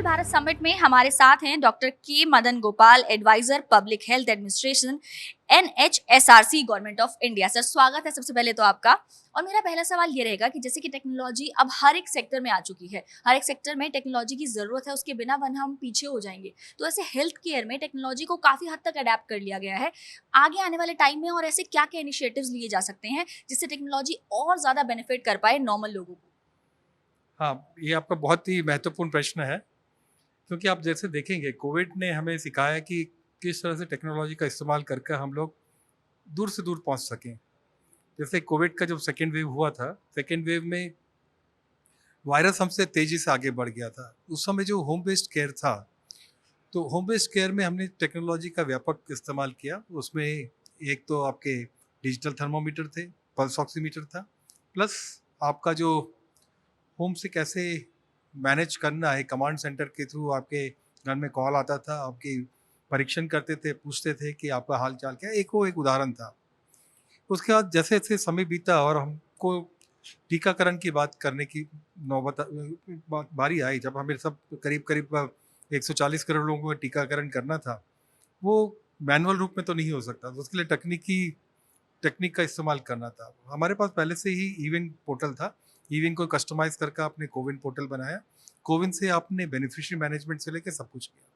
Bharat summit में हमारे साथ हैं डॉक्टर के Madan Gopal, advisor public health administration NHSRC government of India. Sir स्वागत है सबसे पहले तो आपका। और मेरा पहला सवाल ये रहेगा कि जैसे कि टेक्नोलॉजी अब हर एक सेक्टर में आ चुकी है, हर एक सेक्टर में टेक्नोलॉजी की जरूरत है, उसके बिना वरना हम पीछे हो जाएंगे। तो ऐसे हेल्थ केयर में टेक्नोलॉजी को काफी हद तक अडेप्ट कर लिया गया है आगे आने वाले टाइम में, और ऐसे क्या क्या इनिशिएटिव्स लिए जा सकते हैं जिससे टेक्नोलॉजी और ज्यादा बेनिफिट कर पाए नॉर्मल लोगों को। हाँ, ये आपका बहुत ही महत्वपूर्ण प्रश्न है, क्योंकि आप जैसे देखेंगे कोविड ने हमें सिखाया कि किस तरह से टेक्नोलॉजी का इस्तेमाल करके हम लोग दूर से दूर पहुंच सकें। जैसे कोविड का जब सेकेंड वेव हुआ था, सेकेंड वेव में वायरस हमसे तेज़ी से आगे बढ़ गया था। उस समय जो होम बेस्ड केयर था, तो होम बेस्ड केयर में हमने टेक्नोलॉजी का व्यापक इस्तेमाल किया। उसमें एक तो आपके डिजिटल थर्मोमीटर थे, पल्स ऑक्सीमीटर था, प्लस आपका जो होम से कैसे मैनेज करना है, कमांड सेंटर के थ्रू आपके घर में कॉल आता था, आपकी परीक्षण करते थे, पूछते थे कि आपका हाल चाल क्या है। वो एक उदाहरण था। उसके बाद जैसे जैसे समय बीता और हमको टीकाकरण की बात करने की नौबत बारी आई, जब हमें सब करीब करीब 140 करोड़ लोगों को टीकाकरण करना था, वो मैनुअल रूप में तो नहीं हो सकता, तो उसके लिए टेक्निक का इस्तेमाल करना था। हमारे पास पहले से ही इवेंट पोर्टल था। इवेंट को कस्टमाइज करके आपने कोविन पोर्टल बनाया। कोविन से आपने बेनिफिशियरी मैनेजमेंट से लेकर सब कुछ किया।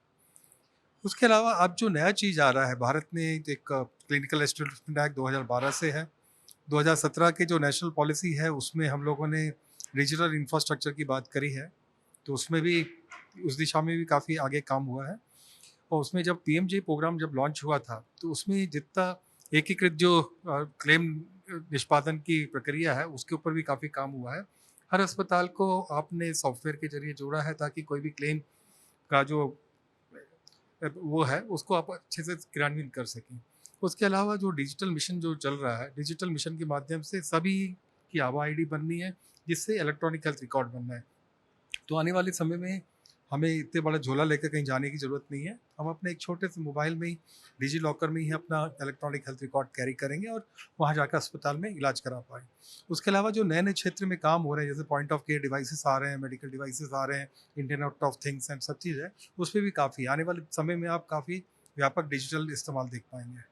उसके अलावा अब जो नया चीज़ आ रहा है, भारत में एक क्लिनिकल एस्टेब्लिशमेंट एक्ट 2012 से है। 2017 की जो नेशनल पॉलिसी है उसमें हम लोगों ने डिजिटल इंफ्रास्ट्रक्चर की बात करी है, तो उसमें भी उस दिशा में भी काफ़ी आगे काम हुआ है। और उसमें जब PMJ प्रोग्राम जब लॉन्च हुआ था, तो उसमें जितना एकीकृत जो क्लेम निष्पादन की प्रक्रिया है उसके ऊपर भी काफ़ी काम हुआ है। हर अस्पताल को आपने सॉफ्टवेयर के जरिए जोड़ा है ताकि कोई भी क्लेम का जो वो है उसको आप अच्छे से क्रियान्वित कर सकें। उसके अलावा जो डिजिटल मिशन जो चल रहा है, डिजिटल मिशन के माध्यम से सभी की आभा ID बननी है, जिससे इलेक्ट्रॉनिक हेल्थ रिकॉर्ड बनना है। तो आने वाले समय में हमें इतने बड़ा झोला लेकर कहीं जाने की ज़रूरत नहीं है। हम अपने एक छोटे से मोबाइल में ही, डिजी लॉकर में ही अपना इलेक्ट्रॉनिक हेल्थ रिकॉर्ड कैरी करेंगे और वहाँ जाकर अस्पताल में इलाज करा पाएँ। उसके अलावा जो नए-नए क्षेत्र में काम हो रहे हैं, जैसे पॉइंट ऑफ केयर डिवाइसेस आ रहे हैं, मेडिकल डिवाइसेस आ रहे हैं, इंटरनेट ऑफ थिंग्स एंड सब चीज़ है, उसपे भी काफ़ी आने वाले समय में आप काफ़ी व्यापक डिजिटल इस्तेमाल देख पाएँगे।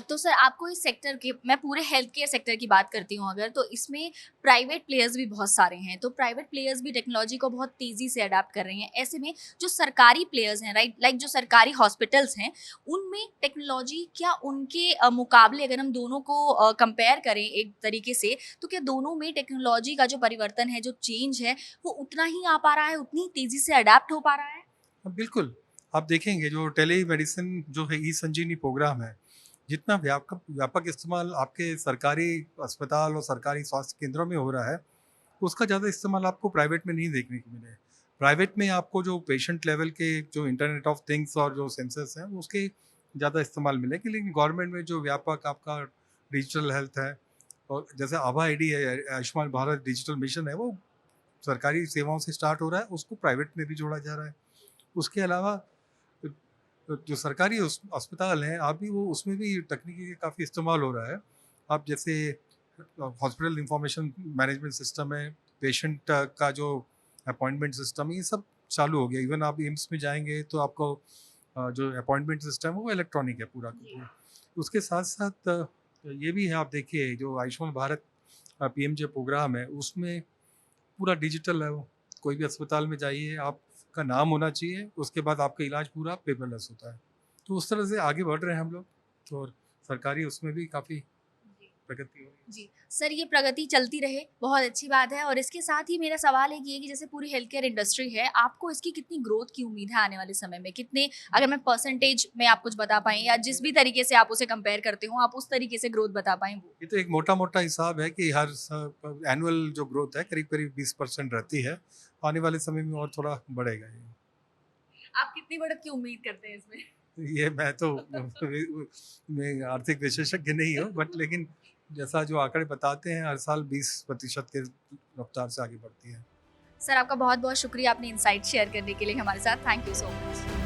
तो सर आपको इस सेक्टर के, मैं पूरे हेल्थ केयर सेक्टर की बात करती हूँ अगर, तो इसमें प्राइवेट प्लेयर्स भी बहुत सारे हैं, तो प्राइवेट प्लेयर्स भी टेक्नोलॉजी को बहुत तेज़ी से अडाप्ट कर रहे हैं। ऐसे में जो सरकारी प्लेयर्स हैं, राइट, लाइक जो सरकारी हॉस्पिटल्स हैं, उनमें टेक्नोलॉजी क्या उनके मुकाबले, अगर हम दोनों को कंपेयर करें एक तरीके से, तो क्या दोनों में टेक्नोलॉजी का जो परिवर्तन है, जो चेंज है, वो उतना ही आ पा रहा है, उतनी तेज़ी से अडाप्ट हो पा रहा है? बिल्कुल, आप देखेंगे जो टेलीमेडिसिन जो है, ई-संजीवनी प्रोग्राम है, जितना व्यापक व्यापक इस्तेमाल आपके सरकारी अस्पताल और सरकारी स्वास्थ्य केंद्रों में हो रहा है, उसका ज़्यादा इस्तेमाल आपको प्राइवेट में नहीं देखने को मिले। प्राइवेट में आपको जो पेशेंट लेवल के जो इंटरनेट ऑफ थिंग्स और जो सेंसर्स हैं, उसके ज़्यादा इस्तेमाल मिलेंगे, लेकिन गवर्नमेंट में जो व्यापक आपका डिजिटल हेल्थ है और जैसे आभा ID है, आयुष्मान भारत डिजिटल मिशन है, वो सरकारी सेवाओं से स्टार्ट हो रहा है, उसको प्राइवेट में भी जोड़ा जा रहा है। उसके अलावा जो सरकारी अस्पताल हैं, आप भी वो उसमें भी तकनीकी का काफ़ी इस्तेमाल हो रहा है। आप जैसे हॉस्पिटल इंफॉर्मेशन मैनेजमेंट सिस्टम है, पेशेंट का जो अपॉइंटमेंट सिस्टम है, ये सब चालू हो गया। इवन आप एम्स में जाएँगे तो आपको जो अपॉइंटमेंट सिस्टम है वो इलेक्ट्रॉनिक है पूरा का पूरा। उसके साथ-साथ ये भी है, आप देखिए जो आयुष्मान भारत PMJ प्रोग्राम है, उसमें पूरा डिजिटल है वो। कोई भी अस्पताल में जाइए, आपका नाम होना चाहिए, उसके बाद आपका इलाज पूरा पेपरलेस होता है। तो उस तरह से आगे बढ़ रहे हैं हम लोग, और सरकारी उसमें भी काफ़ी प्रगति हो रही है। जी, सर ये प्रगति चलती रहे, बहुत अच्छी बात है। और इसके साथ ही मेरा सवाल एक ये है कि जैसे पूरी हेल्थ केयर इंडस्ट्री है, आपको इसकी कितनी ग्रोथ की उम्मीद है आने वाले समय में? कितने, अगर मैं परसेंटेज में आप कुछ बता पाएँ, या जिस भी तरीके से आप उसे कंपेयर करते हो, आप उस तरीके से ग्रोथ बता पाएँ वो? ये तो एक मोटा-मोटा हिसाब है कि हर एनुअल जो ग्रोथ है करीब-करीब 20% रहती है। आने वाले समय में और थोड़ा बढ़ेगा ये। आप कितनी बढ़त की उम्मीद करते हैं इसमें? ये मैं तो मैं आर्थिक विशेषज्ञ नहीं हूँ, बट लेकिन जैसा जो आंकड़े बताते हैं, हर साल 20% के रफ्तार से आगे बढ़ती है। सर आपका बहुत-बहुत शुक्रिया अपने इनसाइट शेयर करने के लिए हमारे साथ। Thank you so much.